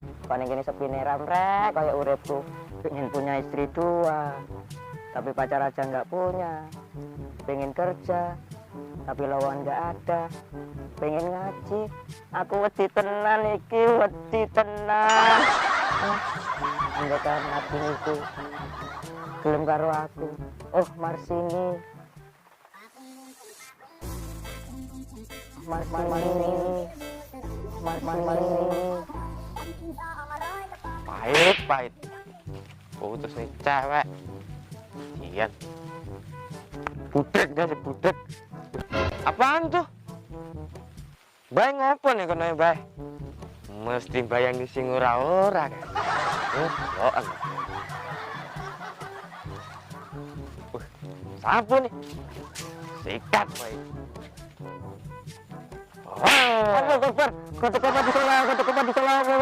Paling gini sepi ramrek kayak uripku. Pengen punya istri dua, tapi pacar aja nggak punya. Pengen kerja, tapi lawan nggak ada. Pengen ngaji, aku wedi tenan iki, wedi tenan. Andekan hati niku gelem karo aku. Oh, Marsini. Marsini. Pahit. Putus nih cewek. Iya. Budek dari budek. Apaan tuh? Bay ngopo nih kono bay? Mesti bayang di sing ora-ora kan. Loan. Sapu nih. Sikat bay. Oh, Aku koper di selang,